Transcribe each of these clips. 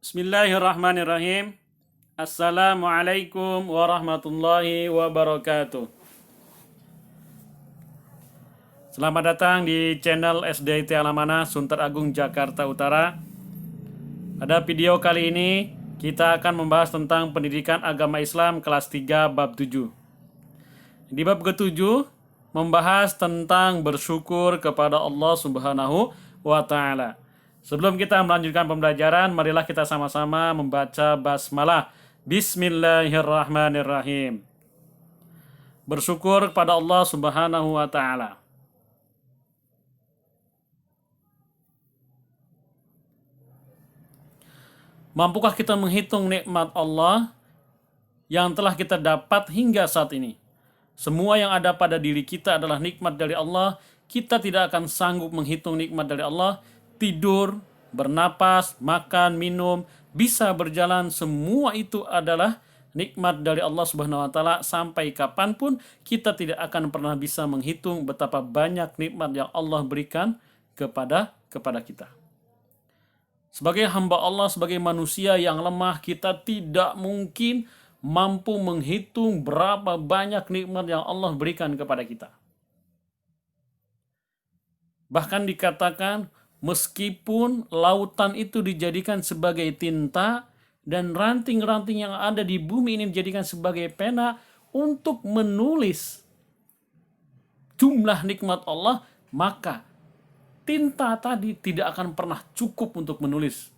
Bismillahirrahmanirrahim. Assalamualaikum warahmatullahi wabarakatuh. Selamat datang di channel SDIT Alamana, Sunter Agung, Jakarta Utara. Pada video kali ini, kita akan membahas tentang pendidikan agama Islam kelas 3 bab 7. Di bab ke-7, membahas tentang bersyukur kepada Allah Subhanahu wa Ta'ala. Sebelum kita melanjutkan pembelajaran, marilah kita sama-sama membaca basmalah. Bismillahirrahmanirrahim. Bersyukur kepada Allah Subhanahu wa Ta'ala. Mampukah kita menghitung nikmat Allah yang telah kita dapat hingga saat ini? Semua yang ada pada diri kita adalah nikmat dari Allah. Kita tidak akan sanggup menghitung nikmat dari Allah. Tidur, bernapas, makan, minum, bisa berjalan, semua itu adalah nikmat dari Allah Subhanahu wa Ta'ala. Sampai kapanpun kita tidak akan pernah bisa menghitung betapa banyak nikmat yang Allah berikan kepada kita. Sebagai hamba Allah, sebagai manusia yang lemah, kita tidak mungkin mampu menghitung berapa banyak nikmat yang Allah berikan kepada kita. Bahkan dikatakan, meskipun lautan itu dijadikan sebagai tinta dan ranting-ranting yang ada di bumi ini dijadikan sebagai pena untuk menulis jumlah nikmat Allah, maka tinta tadi tidak akan pernah cukup untuk menulis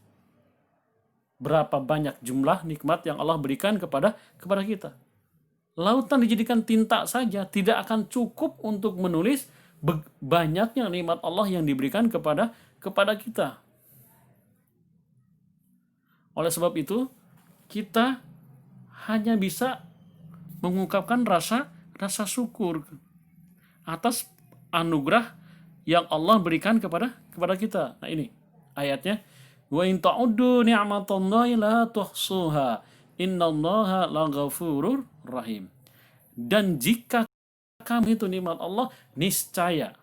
berapa banyak jumlah nikmat yang Allah berikan kepada kita. Lautan dijadikan tinta saja tidak akan cukup untuk menulis banyaknya nikmat Allah yang diberikan kepada kita. Oleh sebab itu, kita hanya bisa mengungkapkan rasa syukur atas anugerah yang Allah berikan kepada kita. Nah, ini ayatnya, wa in ta'uddu ni'matallahi la tuhsuha innallaha laghafurur rahim. Dan jika kamu itu nikmat Allah, niscaya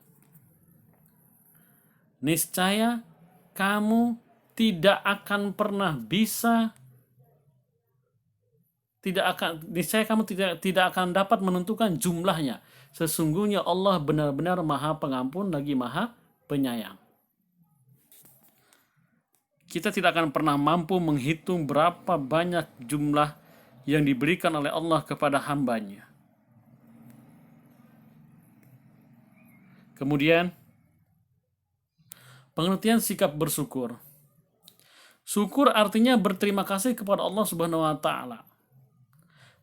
kamu tidak akan pernah bisa, niscaya kamu tidak akan dapat menentukan jumlahnya. Sesungguhnya Allah benar-benar Maha Pengampun lagi Maha Penyayang. Kita tidak akan pernah mampu menghitung berapa banyak jumlah yang diberikan oleh Allah kepada hambanya. Kemudian, pengertian sikap bersyukur. Syukur artinya berterima kasih kepada Allah Subhanahu wa Ta'ala.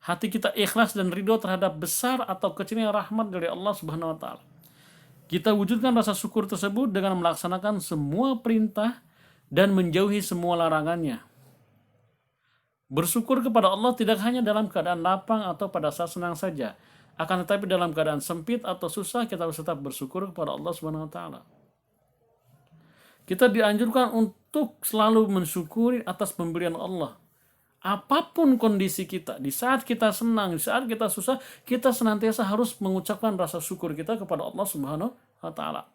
Hati kita ikhlas dan ridho terhadap besar atau kecilnya rahmat dari Allah Subhanahu wa Ta'ala. Kita wujudkan rasa syukur tersebut dengan melaksanakan semua perintah dan menjauhi semua larangannya. Bersyukur kepada Allah tidak hanya dalam keadaan lapang atau pada saat senang saja, akan tetapi dalam keadaan sempit atau susah kita harus tetap bersyukur kepada Allah Subhanahu wa Ta'ala. Kita dianjurkan untuk selalu mensyukuri atas pemberian Allah. Apapun kondisi kita, di saat kita senang, di saat kita susah, kita senantiasa harus mengucapkan rasa syukur kita kepada Allah Subhanahu wa Ta'ala.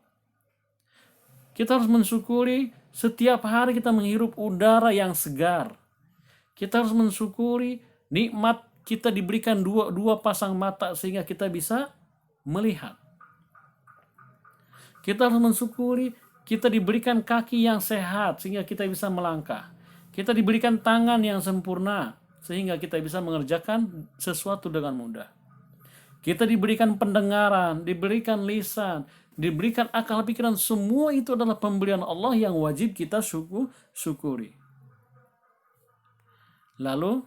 Kita harus mensyukuri setiap hari kita menghirup udara yang segar. Kita harus mensyukuri nikmat kita diberikan dua pasang mata sehingga kita bisa melihat. Kita harus mensyukuri kita diberikan kaki yang sehat sehingga kita bisa melangkah. Kita diberikan tangan yang sempurna sehingga kita bisa mengerjakan sesuatu dengan mudah. Kita diberikan pendengaran, diberikan lisan, diberikan akal pikiran. Semua itu adalah pemberian Allah yang wajib kita syukuri. Lalu,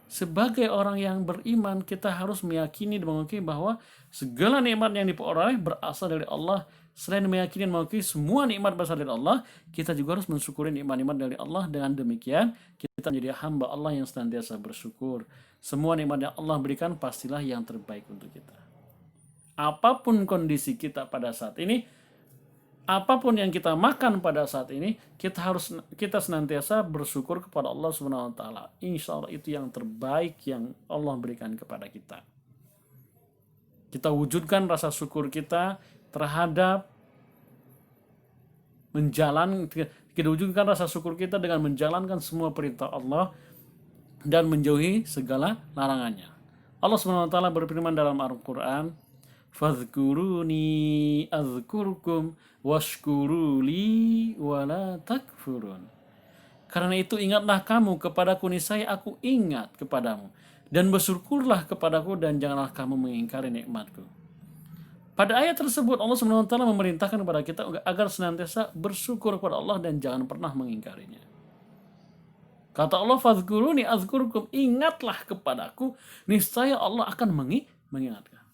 sebagai orang yang beriman, kita harus meyakini dan mengakui bahwa segala nikmat yang diperoleh berasal dari Allah. Selain meyakini dan mengakui semua nikmat berasal dari Allah, kita juga harus mensyukuri nikmat-nikmat dari Allah. Dengan demikian, kita menjadi hamba Allah yang senantiasa bersyukur. Semua nikmat yang Allah berikan pastilah yang terbaik untuk kita. Apapun kondisi kita pada saat ini, apapun yang kita makan pada saat ini, kita senantiasa bersyukur kepada Allah Subhanahu wa Ta'ala. Insya Allah itu yang terbaik yang Allah berikan kepada kita. Kita wujudkan rasa syukur kita terhadap kita wujudkan rasa syukur kita dengan menjalankan semua perintah Allah dan menjauhi segala larangannya. Allah SWT berfirman dalam Al-Quran, "Fadhkuruni azkurkum washkuruli wala takfurun." Karena itu ingatlah kamu kepadaku, niscaya aku ingat kepadamu, dan bersyukurlah kepadaku dan janganlah kamu mengingkari nikmatku. Pada ayat tersebut Allah SWT memerintahkan kepada kita agar senantiasa bersyukur kepada Allah dan jangan pernah mengingkarinya. Kata Allah, "Fadhkuruni azkurkum," ingatlah kepadaku, niscaya Allah akan mengingatkan.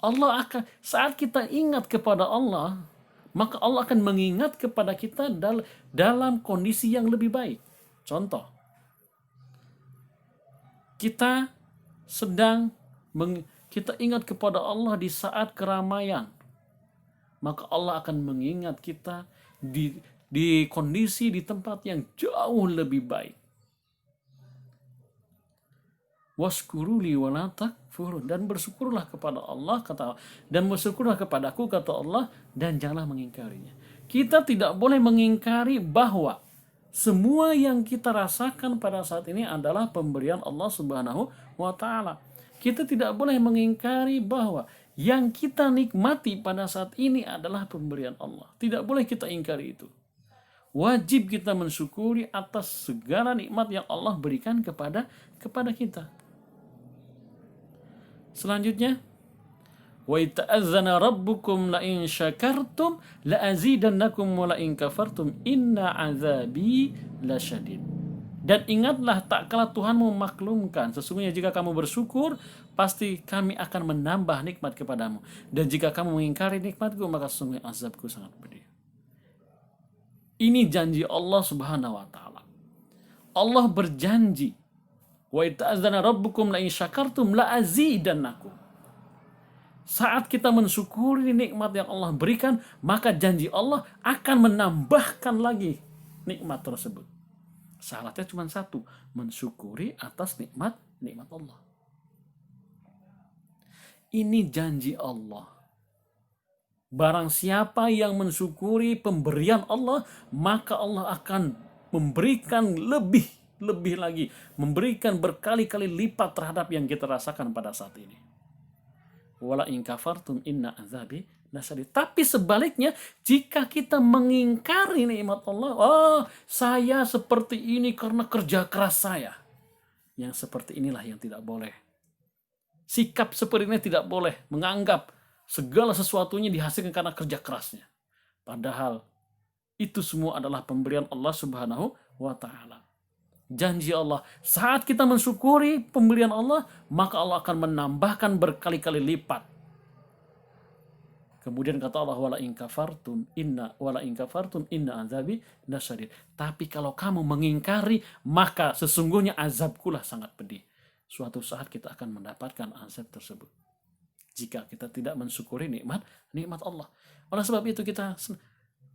Allah akan, saat kita ingat kepada Allah, maka Allah akan mengingat kepada kita dalam kondisi yang lebih baik. Contoh, kita ingat kepada Allah di saat keramaian, maka Allah akan mengingat kita di kondisi di tempat yang jauh lebih baik. Washkuruli wala takfurun, dan bersyukurlah kepada Allah, kata, dan bersyukurlah kepadaku, kata Allah, dan janganlah mengingkarinya. Kita tidak boleh mengingkari bahwa semua yang kita rasakan pada saat ini adalah pemberian Allah Subhanahu wa Ta'ala. Kita tidak boleh mengingkari bahwa yang kita nikmati pada saat ini adalah pemberian Allah. Tidak boleh kita ingkari itu. Wajib kita mensyukuri atas segala nikmat yang Allah berikan kepada kita. Selanjutnya, wa ta'azzana rabbukum la in syakartum la azidannakum wa la in kafartum inna azabi lasyadid. Dan ingatlah tak kala Tuhanmu memaklumkan, sesungguhnya jika kamu bersyukur pasti kami akan menambah nikmat kepadamu, dan jika kamu mengingkari nikmatku maka sesungguhnya azabku sangat pedih. Ini janji Allah Subhanahu wa Ta'ala. Allah berjanji, wa ta'azzana rabbukum la in syakartum la azidannakum. Saat kita mensyukuri nikmat yang Allah berikan, maka janji Allah akan menambahkan lagi nikmat tersebut. Syaratnya cuma satu, mensyukuri atas nikmat Allah. Ini janji Allah. Barang siapa yang mensyukuri pemberian Allah, maka Allah akan memberikan lebih lagi, memberikan berkali-kali lipat terhadap yang kita rasakan pada saat ini. Wala in kafartum inna azabi lasyadid. Tapi sebaliknya, jika kita mengingkari nikmat Allah, saya seperti ini karena kerja keras saya. Yang seperti inilah yang tidak boleh. Sikap seperti ini tidak boleh, menganggap segala sesuatunya dihasilkan karena kerja kerasnya. Padahal itu semua adalah pemberian Allah Subhanahu wa Ta'ala. Janji Allah, saat kita mensyukuri pemberian Allah, maka Allah akan menambahkan berkali-kali lipat. Kemudian kata Allah, wala in kafartum inna azabi lasyadid. Tapi kalau kamu mengingkari, maka sesungguhnya azabkulah sangat pedih. Suatu saat kita akan mendapatkan azab tersebut jika kita tidak mensyukuri nikmat Allah. Oleh sebab itu kita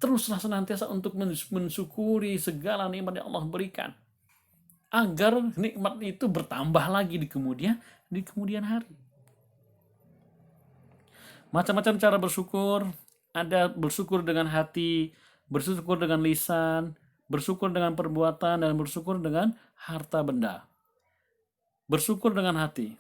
teruslah senantiasa untuk mensyukuri segala nikmat yang Allah berikan, agar nikmat itu bertambah lagi di kemudian hari. Macam-macam cara bersyukur. Ada bersyukur dengan hati, bersyukur dengan lisan, bersyukur dengan perbuatan, dan bersyukur dengan harta benda. Bersyukur dengan hati.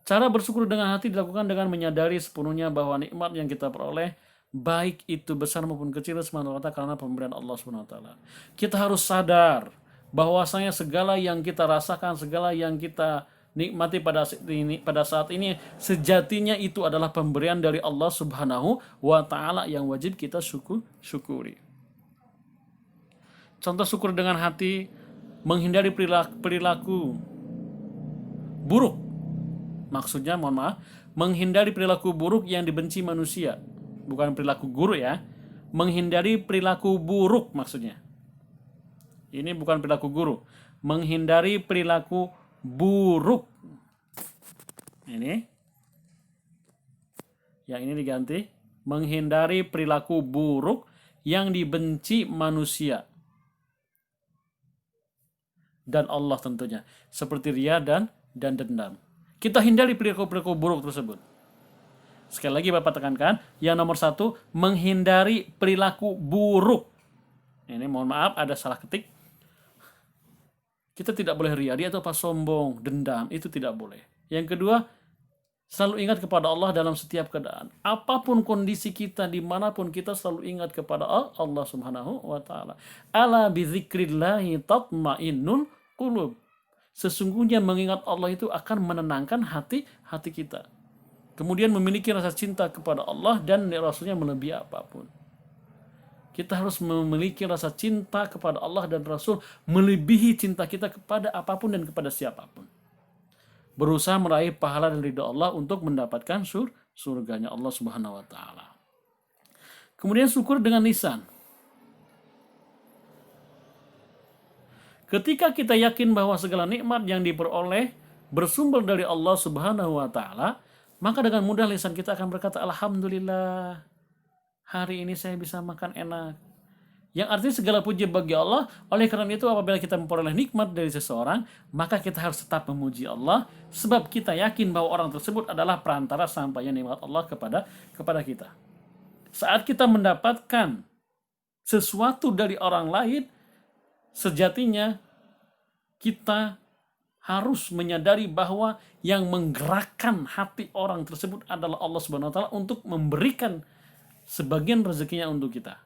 Cara bersyukur dengan hati dilakukan dengan menyadari sepenuhnya bahwa nikmat yang kita peroleh, baik itu besar maupun kecil, semata-mata karena pemberian Allah SWT. Kita harus sadar bahwasanya segala yang kita rasakan, segala yang kita nikmati pada saat ini, sejatinya itu adalah pemberian dari Allah Subhanahu wa Ta'ala yang wajib kita syukuri. Contoh syukur dengan hati, menghindari perilaku buruk. Maksudnya, menghindari perilaku buruk yang dibenci manusia. Bukan perilaku guru ya. Menghindari perilaku buruk maksudnya. Ini bukan perilaku guru. Menghindari perilaku buruk. Ini. Yang ini diganti. Menghindari perilaku buruk yang dibenci manusia. Dan Allah tentunya. Seperti ria dan dendam. Kita hindari perilaku-perilaku buruk tersebut. Sekali lagi Bapak tekankan, yang nomor satu, menghindari perilaku buruk. Ini mohon maaf ada salah ketik. Kita tidak boleh ria atau apa sombong, dendam, itu tidak boleh. Yang kedua, selalu ingat kepada Allah dalam setiap keadaan. Apapun kondisi kita, dimanapun kita selalu ingat kepada Allah Subhanahu wa Ta'ala. Ala bizikrillahi tatma'innul qulub. Sesungguhnya mengingat Allah itu akan menenangkan hati kita. Kemudian memiliki rasa cinta kepada Allah dan Rasulnya melebihi apapun. Kita harus memiliki rasa cinta kepada Allah dan Rasul melebihi cinta kita kepada apapun dan kepada siapapun. Berusaha meraih pahala dan ridha Allah untuk mendapatkan surganya Allah Subhanahu wa Ta'ala. Kemudian syukur dengan lisan. Ketika kita yakin bahwa segala nikmat yang diperoleh bersumber dari Allah Subhanahu wa Ta'ala, maka dengan mudah lisan kita akan berkata, alhamdulillah, hari ini saya bisa makan enak. Yang artinya segala puji bagi Allah. Oleh karena itu apabila kita memperoleh nikmat dari seseorang, maka kita harus tetap memuji Allah, sebab kita yakin bahwa orang tersebut adalah perantara sampainya nikmat Allah kepada kita. Saat kita mendapatkan sesuatu dari orang lain, sejatinya kita harus menyadari bahwa yang menggerakkan hati orang tersebut adalah Allah Subhanahu wa Ta'ala untuk memberikan sebagian rezekinya untuk kita.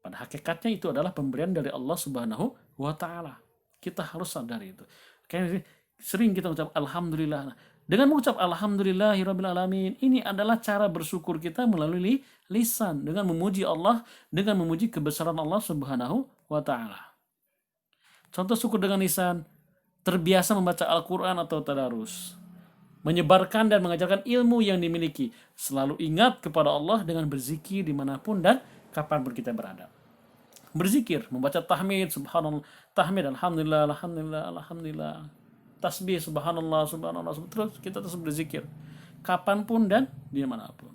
Pada hakikatnya itu adalah pemberian dari Allah Subhanahu wa Ta'ala. Kita harus sadari itu. Kayak sering kita ucap alhamdulillah. Dengan mengucap alhamdulillahirabbil alamin, ini adalah cara bersyukur kita melalui lisan, dengan memuji Allah, dengan memuji kebesaran Allah Subhanahu wa Ta'ala. Contoh syukur dengan lisan, terbiasa membaca Al-Quran atau tadarus, menyebarkan dan mengajarkan ilmu yang dimiliki, selalu ingat kepada Allah dengan berzikir dimanapun dan kapanpun kita berada. Berzikir, membaca tahmid, subhanallah, tahmid, alhamdulillah, alhamdulillah, alhamdulillah, tasbih, subhanallah, subhanallah, terus kita terus berzikir kapanpun dan dimanapun.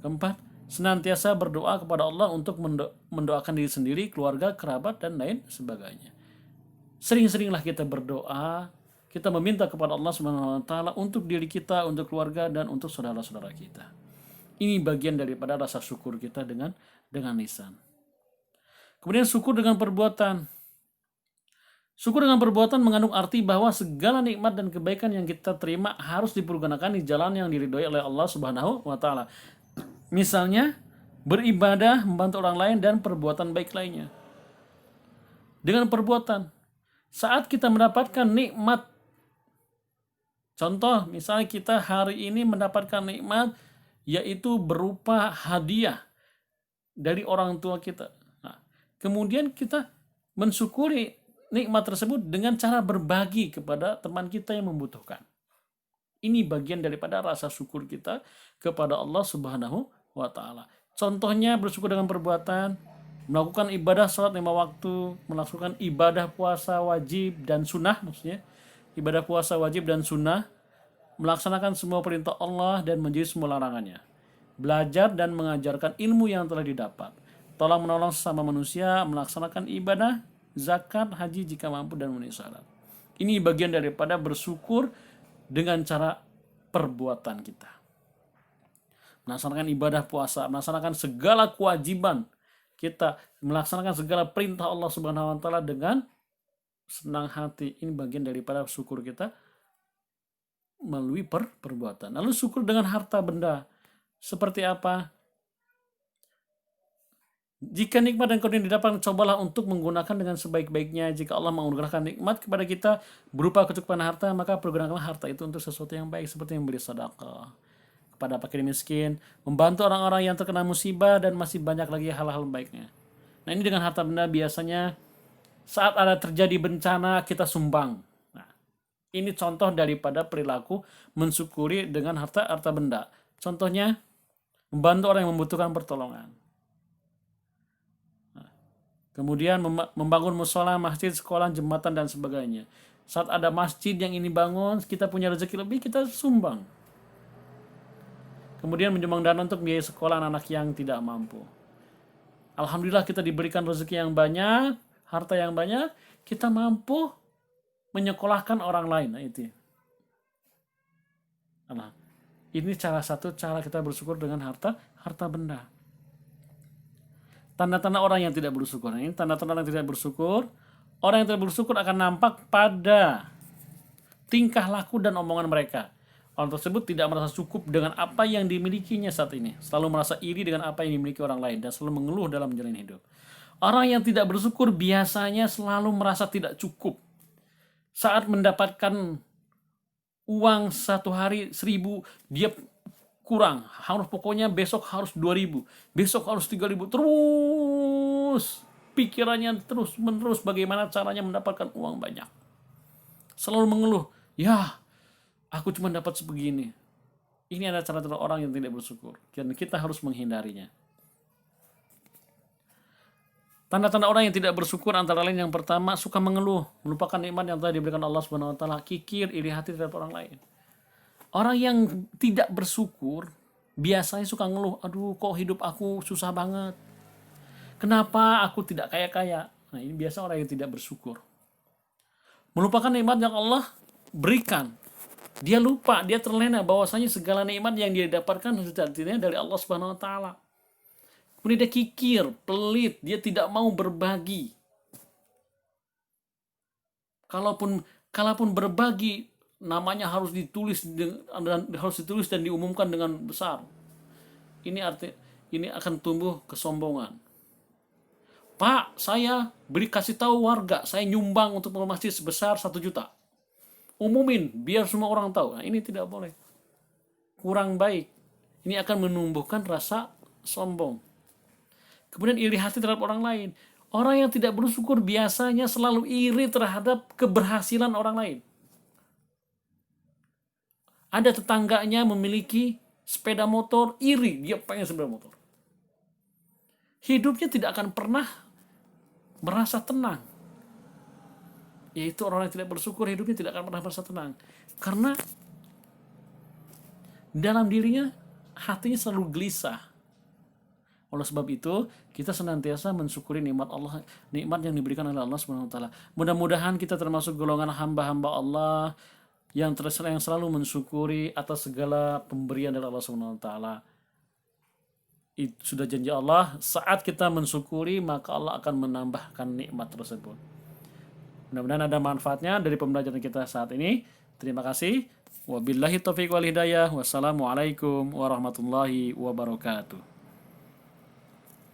Keempat, senantiasa berdoa kepada Allah untuk mendoakan diri sendiri, keluarga, kerabat, dan lain sebagainya. Sering-seringlah kita berdoa, kita meminta kepada Allah Subhanahu wa Ta'ala untuk diri kita, untuk keluarga, dan untuk saudara-saudara kita. Ini bagian daripada rasa syukur kita dengan lisan. Kemudian syukur dengan perbuatan. Syukur dengan perbuatan mengandung arti bahwa segala nikmat dan kebaikan yang kita terima harus dipergunakan di jalan yang diridhoi oleh Allah Subhanahu wa Ta'ala. Misalnya, beribadah, membantu orang lain, dan perbuatan baik lainnya. Dengan perbuatan, saat kita mendapatkan nikmat, contoh, misalnya kita hari ini mendapatkan nikmat, yaitu berupa hadiah dari orang tua kita. Nah, kemudian kita mensyukuri nikmat tersebut dengan cara berbagi kepada teman kita yang membutuhkan. Ini bagian daripada rasa syukur kita kepada Allah Subhanahu wa Ta'ala. Contohnya bersyukur dengan perbuatan, melakukan ibadah salat 5 waktu, melakukan ibadah puasa wajib dan sunnah, maksudnya ibadah puasa wajib dan sunnah, melaksanakan semua perintah Allah dan menjauhi semua larangannya, belajar dan mengajarkan ilmu yang telah didapat, tolong menolong sesama manusia, melaksanakan ibadah, zakat, haji jika mampu dan memenuhi syarat. Ini bagian daripada bersyukur dengan cara perbuatan kita. Melaksanakan ibadah puasa, melaksanakan segala kewajiban kita, melaksanakan segala perintah Allah Subhanahu wa Ta'ala dengan senang hati. Ini bagian daripada syukur kita melalui perbuatan. Lalu syukur dengan harta benda. Seperti apa? Jika nikmat dan karunia didapat, cobalah untuk menggunakan dengan sebaik-baiknya. Jika Allah menganugerahkan nikmat kepada kita berupa kecukupan harta, maka pergunakanlah harta itu untuk sesuatu yang baik, seperti memberi sedekah kepada fakir miskin, membantu orang-orang yang terkena musibah, dan masih banyak lagi hal-hal baiknya. Nah, ini dengan harta benda biasanya saat ada terjadi bencana kita sumbang. Nah, ini contoh daripada perilaku mensyukuri dengan harta benda. Contohnya membantu orang yang membutuhkan pertolongan. Nah, kemudian membangun musola, masjid, sekolah, jembatan, dan sebagainya. Saat ada masjid yang ini bangun, kita punya rezeki lebih, kita sumbang. Kemudian menyumbang dana untuk biaya sekolah anak-anak yang tidak mampu. Alhamdulillah kita diberikan rezeki yang banyak, harta yang banyak, kita mampu menyekolahkan orang lain. Nah, itu. Nah, Ini salah satu cara kita bersyukur dengan harta benda. Tanda-tanda orang yang tidak bersyukur. Ini tanda-tanda orang yang tidak bersyukur. Orang yang tidak bersyukur akan nampak pada tingkah laku dan omongan mereka. Orang tersebut tidak merasa cukup dengan apa yang dimilikinya saat ini. Selalu merasa iri dengan apa yang dimiliki orang lain dan selalu mengeluh dalam menjalani hidup. Orang yang tidak bersyukur biasanya selalu merasa tidak cukup. Saat mendapatkan uang satu hari 1.000, dia kurang. Harus pokoknya besok harus 2.000, besok harus 3.000. Terus pikirannya terus menerus bagaimana caranya mendapatkan uang banyak. Selalu mengeluh, ya aku cuma dapat sebegini. Ini adalah cara-cara orang yang tidak bersyukur dan kita harus menghindarinya. Tanda-tanda orang yang tidak bersyukur antara lain yang pertama, suka mengeluh, melupakan nikmat yang telah diberikan Allah Subhanahu wa taala, kikir, iri hati terhadap orang lain. Orang yang tidak bersyukur biasanya suka ngeluh, aduh kok hidup aku susah banget. Kenapa aku tidak kaya-kaya? Nah, ini biasa orang yang tidak bersyukur. Melupakan nikmat yang Allah berikan. Dia lupa, dia terlena bahwasanya segala nikmat yang dia dapatkan sejatinya dari Allah Subhanahu wa taala. Kemudian dia kikir, pelit, dia tidak mau berbagi. Kalaupun berbagi, namanya harus ditulis dan diumumkan dengan besar. Ini akan tumbuh kesombongan. Pak, saya kasih tahu warga, saya nyumbang untuk masjid sebesar 1 juta. Umumin, biar semua orang tahu. Nah, ini tidak boleh. Kurang baik. Ini akan menumbuhkan rasa sombong. Kemudian iri hati terhadap orang lain. Orang yang tidak bersyukur biasanya selalu iri terhadap keberhasilan orang lain. Ada tetangganya memiliki sepeda motor, iri, dia pengen sepeda motor. Hidupnya tidak akan pernah merasa tenang. Yaitu orang yang tidak bersyukur, hidupnya tidak akan pernah merasa tenang. Karena dalam dirinya hatinya selalu gelisah. Oleh sebab itu, kita senantiasa mensyukuri nikmat Allah, nikmat yang diberikan oleh Allah Subhanahu wa taala. Mudah-mudahan kita termasuk golongan hamba-hamba Allah yang selalu mensyukuri atas segala pemberian dari Allah Subhanahu wa taala. Itu sudah janji Allah, saat kita mensyukuri maka Allah akan menambahkan nikmat tersebut. Mudah-mudahan ada manfaatnya dari pembelajaran kita saat ini. Terima kasih. Wabillahi taufiq wal hidayah. Wassalamualaikum warahmatullahi wabarakatuh.